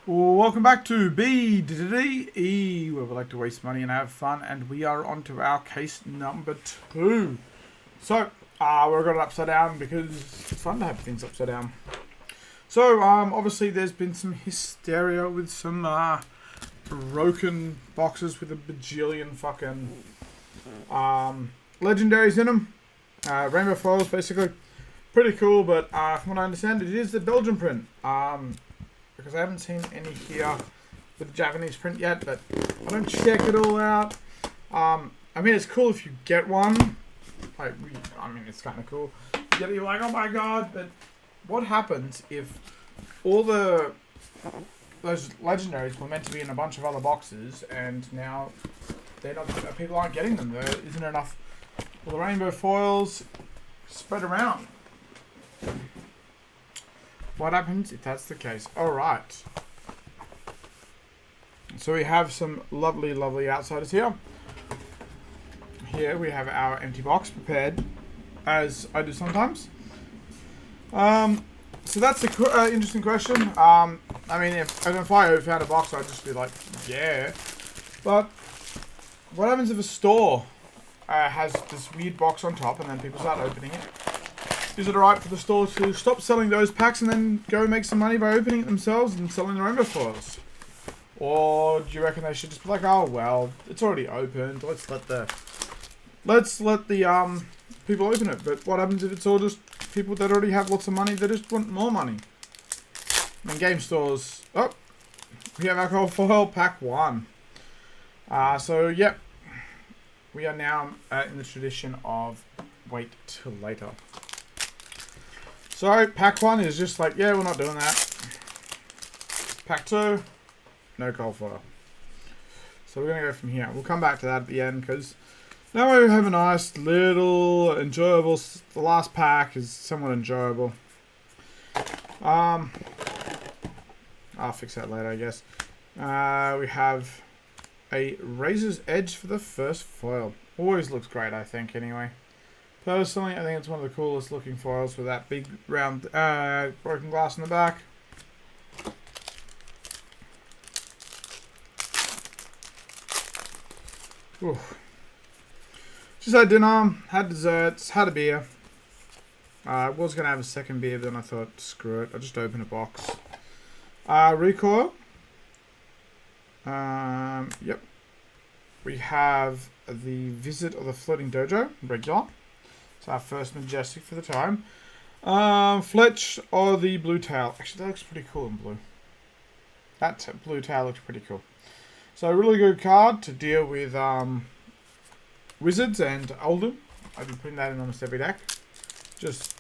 Welcome back to BDDE, where we like to waste money and have fun, and we are on to our case number 2. So, we're got it upside down because it's fun to have things upside down. So, obviously there's been some hysteria with some broken boxes with a bajillion fucking legendaries in them. Rainbow foils, basically. Pretty cool, but from what I understand, it is the Belgian print. Because I haven't seen any here with the Japanese print yet, but I don't check it all out. I mean, it's cool if you get one. Like, I mean, it's kind of cool. You're like, oh my god, but what happens if all those legendaries were meant to be in a bunch of other boxes, and now they're not, people aren't getting them? There isn't enough for the rainbow foils spread around. What happens if that's the case? Alright. So we have some lovely, lovely outsiders here. Here we have our empty box prepared, as I do sometimes. So that's an interesting question. I mean, if I found a box, I'd just be like, yeah. But what happens if a store has this weird box on top and then people start opening it? Is it alright for the store to stop selling those packs and then go make some money by opening it themselves and selling the rainbow foils? Or do you reckon they should just be like, oh well, it's already opened, let's let the people open it? But what happens if it's all just people that already have lots of money that just want more money? And game stores, oh, we have alcohol foil pack 1. So yep, we are now in the tradition of wait till later. So, pack 1 is just like, yeah, we're not doing that. Pack 2, no cold foil. So we're going to go from here. We'll come back to that at the end, because now we have a nice little enjoyable, the last pack is somewhat enjoyable. I'll fix that later, I guess. We have a Razor's Edge for the first foil. Always looks great, I think, anyway. Personally, I think it's one of the coolest looking foils with that big round broken glass in the back. Oof. Just had dinner, had desserts, had a beer. I was going to have a second beer, but then I thought, screw it, I'll just open a box. Recoil. Yep. We have the Visit of the Floating Dojo, regular. It's our first Majestic for the time. Fletch or the Blue Tail. Actually, that looks pretty cool in blue. That Blue Tail looks pretty cool. So, a really good card to deal with Wizards and Oldhim. I'd be putting that in almost every deck.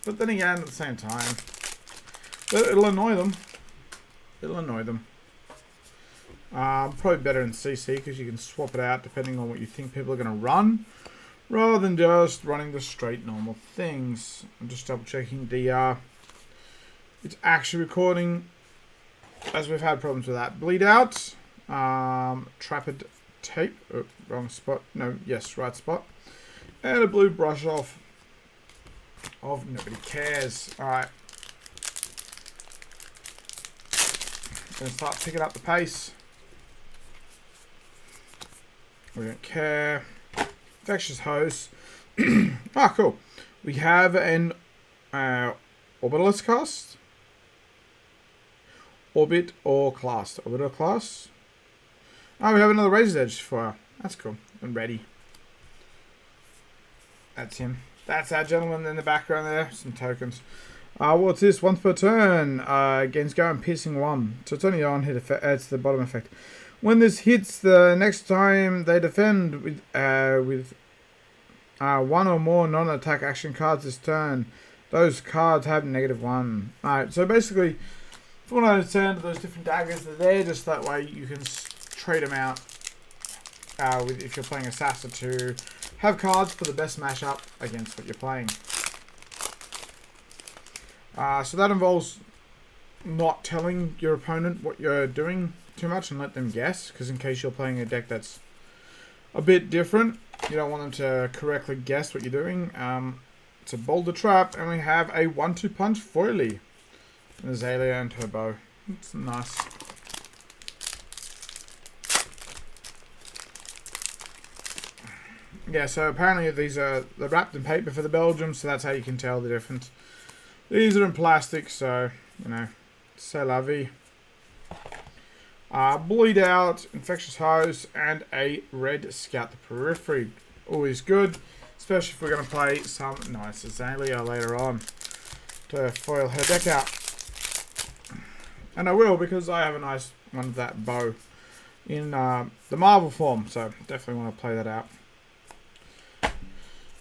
But then again, at the same time, it'll annoy them. It'll annoy them. Probably better in CC because you can swap it out depending on what you think people are going to run, rather than just running the straight normal things. I'm just double checking the it's actually recording, as we've had problems with that. Bleed Out, Trapid Tape, oh, wrong spot, no, yes, right spot, and a blue brush off of Nobody Cares. Alright, gonna start picking up the pace. We don't care. Infectious Hose. Cool. We have an Orbitalist cast. Orbit or class. Orbit or class. Oh, we have another Razor's Edge for. That's cool. And ready. That's him. That's our gentleman in the background there. Some tokens. What's this? Once per turn. Against Go and Piercing 1. So it's only on hit effect. It's the bottom effect. When this hits, the next time they defend with one or more non-attack action cards this turn, those cards have -1. Alright, so basically, from what I understand, those different daggers, they're there just that way you can trade them out with, if you're playing Assassin, to have cards for the best mashup against what you're playing. So that involves not telling your opponent what you're doing too much and let them guess, because in case you're playing a deck that's a bit different, you don't want them to correctly guess what you're doing. It's a Boulder Trap, and we have a 1-2 punch Foily. And Azalea and Turbo. It's nice. Yeah, so apparently these are they're wrapped in paper for the Belgium, so that's how you can tell the difference. These are in plastic, so you know, c'est la vie. Bleed out, infectious hose, and a red scout the periphery. Always good, especially if we're going to play some nice Azalea later on to foil her deck out. And I will, because I have a nice one of that bow in the Marvel form, so definitely want to play that out.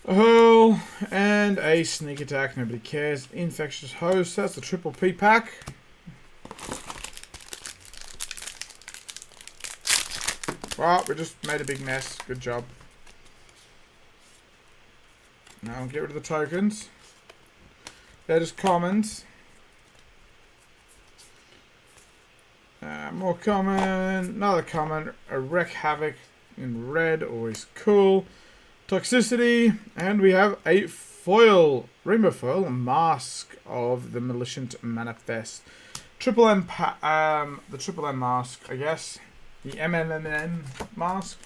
A hurl and a sneak attack, nobody cares. Infectious host, that's the triple P pack. Well, we just made a big mess. Good job. Now I'll get rid of the tokens. They're just commons. More common. Another common. A Wreck Havoc in red. Always cool. Toxicity. And we have a foil. Rainbow foil. A mask of the Maleficent Manifest. Triple M. The Triple M mask, I guess. The MMMN mask.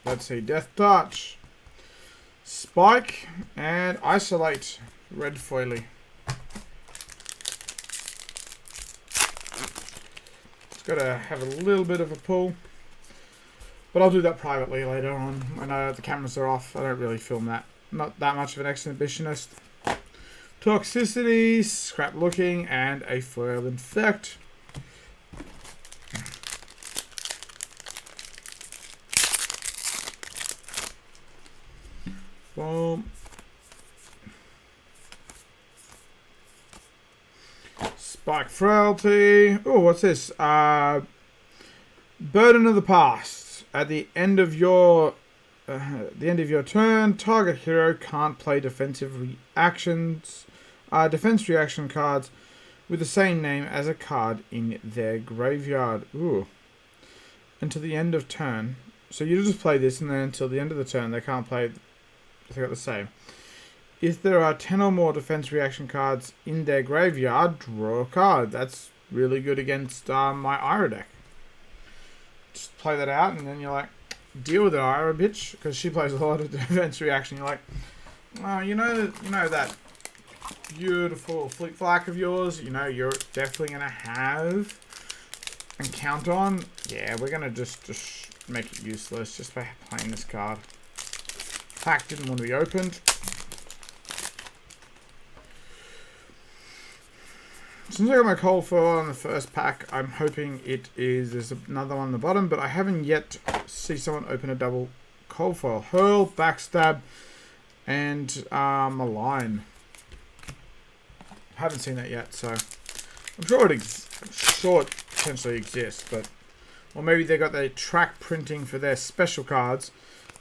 Let's see. Death Touch. Spike. And Isolate. Red foily. It's got to have a little bit of a pull. But I'll do that privately later on when the cameras are off. I don't really film that. Not that much of an exhibitionist. Toxicity, scrap looking, and a foil infect. Boom. Spike Frailty. Oh, what's this? Burden of the Past. At the end of your turn, target hero can't play defense reaction cards with the same name as a card in their graveyard. Ooh. Until the end of turn. So you just play this, and then until the end of the turn, they can't play. They got the same. If there are 10 or more defense reaction cards in their graveyard, draw a card. That's really good against my Ira deck. Just play that out, and then you're like, deal with it, Ira, bitch, because she plays a lot of defense reaction. You're like, oh, you know that beautiful flick flack of yours. You know you're definitely gonna have and count on. Yeah, we're gonna just make it useless just by playing this card. Pack didn't want to be opened. Since I got my cold foil on the first pack, I'm hoping there's another one on the bottom, but I haven't yet see someone open a double cold foil. Hurl, Backstab, and Malign. Haven't seen that yet, so I'm sure it potentially exists, but or maybe they got their track printing for their special cards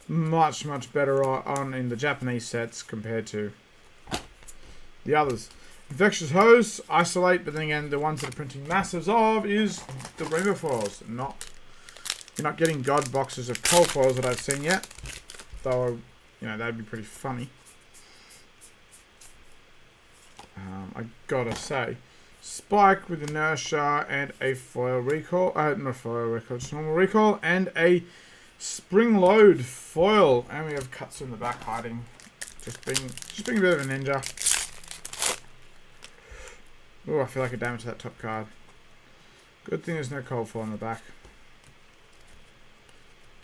much better on in the Japanese sets compared to the others. Infectious Hose, Isolate, but then again, the ones that are printing massives of is the Rainbow foils. You're not getting God boxes of cold foils that I've seen yet. Though, you know, that'd be pretty funny. I gotta say. Spike with Inertia and a foil recall. Not foil recall, just normal recall. And a Spring Load foil. And we have Katsu in the back hiding. Just being a bit of a ninja. Oh, I feel like I damaged that top card. Good thing there's no cold foil on the back.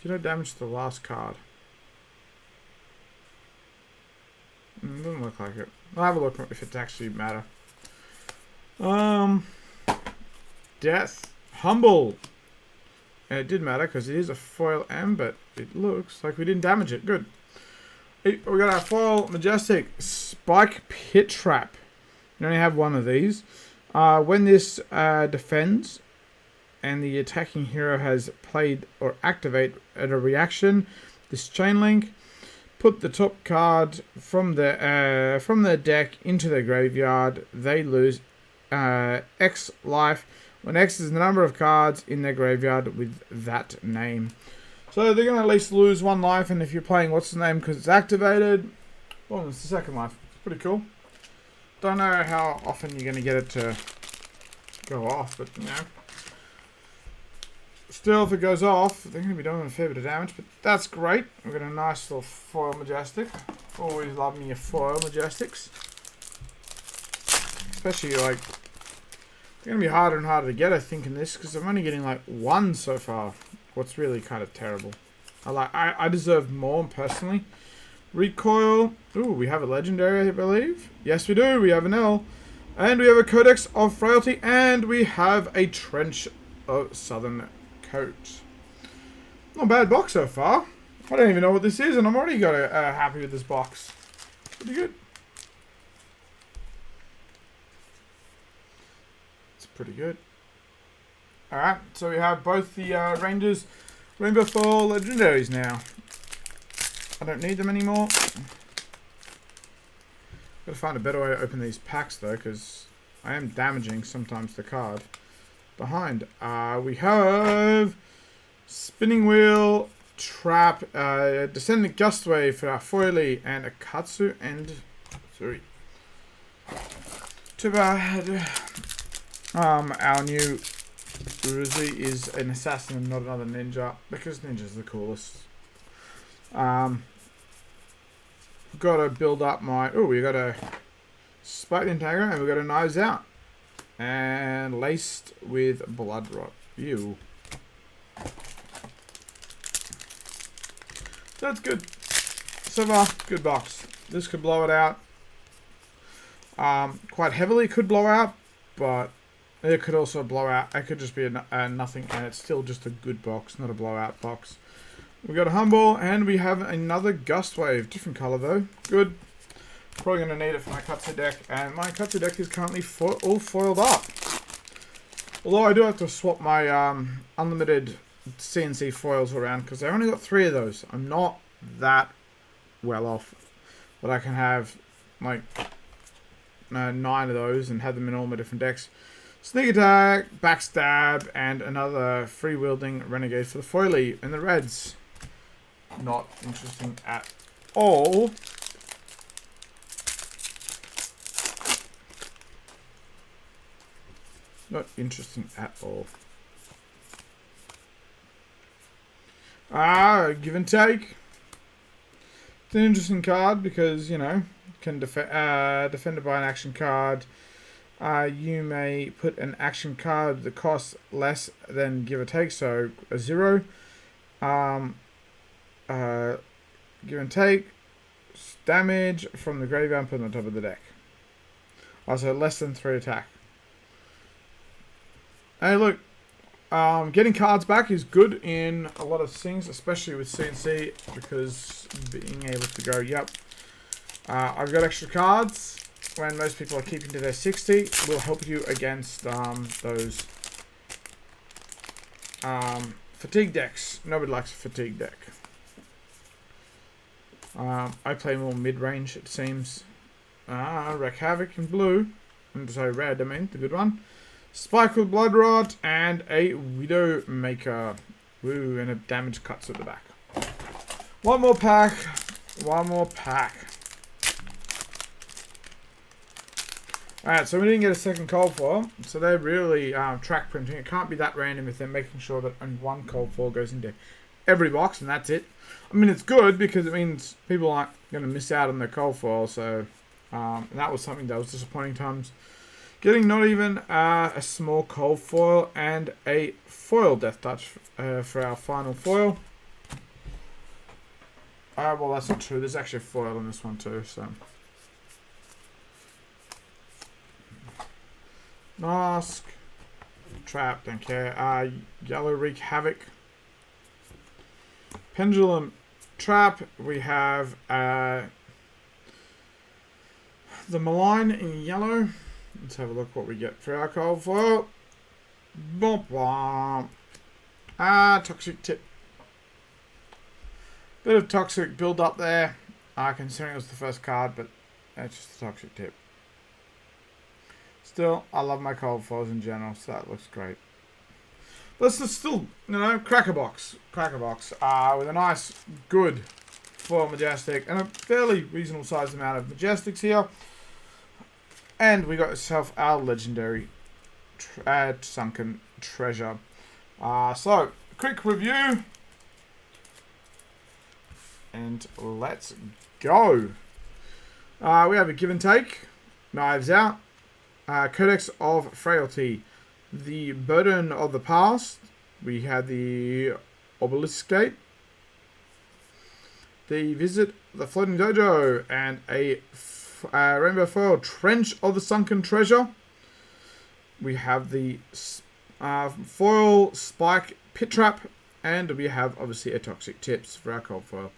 Did I damage the last card? Doesn't look like it. I'll have a look if it actually matter. Death. Humble. And it did matter because it is a foil M, but it looks like we didn't damage it. Good. We got our foil Majestic Spike Pit Trap. You only have one of these. When this defends and the attacking hero has played or activate at a reaction, this chain link, put the top card from their deck into their graveyard. They lose X life when X is the number of cards in their graveyard with that name. So they're going to at least lose one life, and if you're playing what's the name because it's activated, well, it's the second life. pretty cool. Don't know how often you're going to get it to go off, but you know. Still, if it goes off, they're going to be doing a fair bit of damage, but that's great. We've got a nice little foil Majestic. Always love me your foil Majestics. Especially, like, they're going to be harder and harder to get, I think, in this, because I'm only getting, like, one so far. What's really kind of terrible. I deserve more, personally. Recoil. Ooh, we have a legendary, I believe. Yes, we do. We have an L. And we have a Codex of Frailty. And we have a Trench of Southern Coat. Not a bad box so far. I don't even know what this is, and I'm already happy with this box. Pretty good. It's pretty good. Alright, so we have both the Rangers Rainbow Foil Legendaries now. I don't need them anymore. Gotta find a better way to open these packs though, because I am damaging sometimes the card. Behind, we have Spinning Wheel, Trap, Descendant Gustwave for our Foily, and a Katsu and 3. Too bad. Our new Uruzi is an assassin and not another ninja, because ninjas are the coolest. Gotta build up my... Oh, we got a Spike the Integra, and we got a Knives Out. And laced with Blood Rot. Ew. That's good. So far, good box. This could blow it out. Quite heavily could blow out, but it could also blow out. It could just be a nothing, and it's still just a good box, not a blowout box. We got a Humble, and we have another Gustwave. Different color, though. Good. Probably going to need it for my Katsu deck, and my Katsu deck is currently all foiled up. Although I do have to swap my unlimited CNC foils around, because I only got 3 of those. I'm not that well off, but I can have like 9 of those and have them in all my different decks. Sneak Attack, Backstab, and another free-wielding Renegade for the Foily and the Reds. Not interesting at all. Not interesting at all. Give and Take. It's an interesting card because, you know, can defended by an action card. You may put an action card that costs less than Give or Take, so a 0. Give and Take. Damage from the graveyard put on top of the deck. Also less than 3 attack. Hey, look, getting cards back is good in a lot of things, especially with CNC, because being able to go, yep, I've got extra cards when most people are keeping to their 60 will help you against those fatigue decks. Nobody likes a fatigue deck. I play more mid-range, it seems. Wreak Havoc in blue. Sorry, red, I mean, the good one. Spike with Blood Rot, and a Widowmaker. Woo, and a damage cuts at the back. One more pack. One more pack. Alright, so we didn't get a second cold foil. So they're really track printing. It can't be that random if they're making sure that only one cold foil goes into every box, and that's it. I mean, it's good because it means people aren't going to miss out on their cold foil. So, and that was something that was disappointing times. Getting not even a small cold foil and a foil Death Touch for our final foil. Well, that's not true. There's actually a foil on this one too. So, Mask, Trap, don't care. Yellow Wreak Havoc, Pendulum Trap. We have the Malign in yellow. Let's have a look what we get for our cold foil. Bump, bump. Toxic Tip. Bit of toxic build up there. Considering it was the first card, but that's just a Toxic Tip. Still, I love my cold foils in general, so that looks great. But it's still, you know, Cracker Box. Cracker Box. With a nice, good foil majestic, and a fairly reasonable sized amount of majestics here. And we got ourselves our legendary Sunken Treasure. So, quick review. And let's go. We have a Give and Take, Knives Out, Codex of Frailty, the Burden of the Past, we had the Obelisk Gate, the Visit the Floating Dojo, and a Rainbow Foil, Trench of the Sunken Treasure. We have the Foil Spike Pit Trap, and we have obviously a Toxic Tips for our cold foil.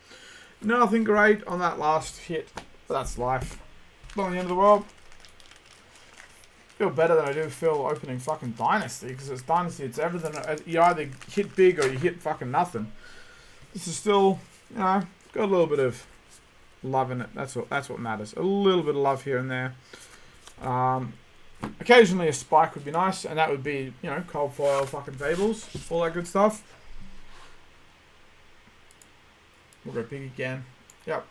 Nothing great on that last hit, but that's life. Not the end of the world. Feel better than I do feel opening fucking Dynasty, because it's Dynasty, it's everything. You either hit big or you hit fucking nothing. This is still, you know, got a little bit of love in it. That's what matters. A little bit of love here and there. Occasionally a spike would be nice, and that would be, you know, cold foil, fucking fables, all that good stuff. We'll go big again. Yep.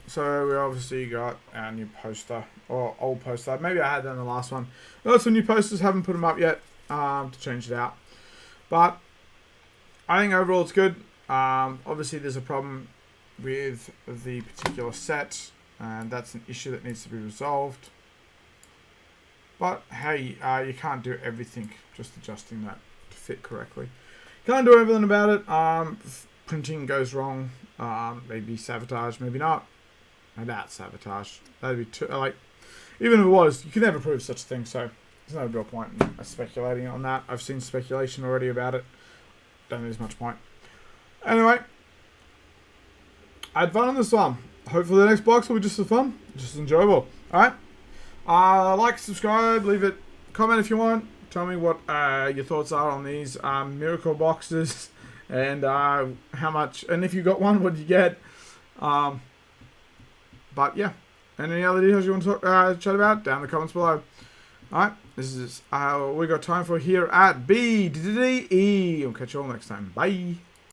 So we obviously got our new poster, or old poster. Maybe I had that in the last one. Got some new posters, haven't put them up yet to change it out. But I think overall it's good. Obviously there's a problem with the particular set, and that's an issue that needs to be resolved. But hey, you can't do everything, just adjusting that to fit correctly. Can't do everything about it. Printing goes wrong. Maybe sabotage, maybe not. And that's sabotage. That'd be too, like, even if it was, you can never prove such a thing, so there's no real point in speculating on that. I've seen speculation already about it. Don't think there's much point. Anyway, I had fun on this one. Hopefully the next box will be just as fun, just as enjoyable. Alright? Like, subscribe, leave it, comment if you want. Tell me what your thoughts are on these miracle boxes, and how much, and if you got one, what did you get? But yeah, any other details you want to chat about, down in the comments below. Alright, this is we got time for here at BDE. We'll catch you all next time. Bye.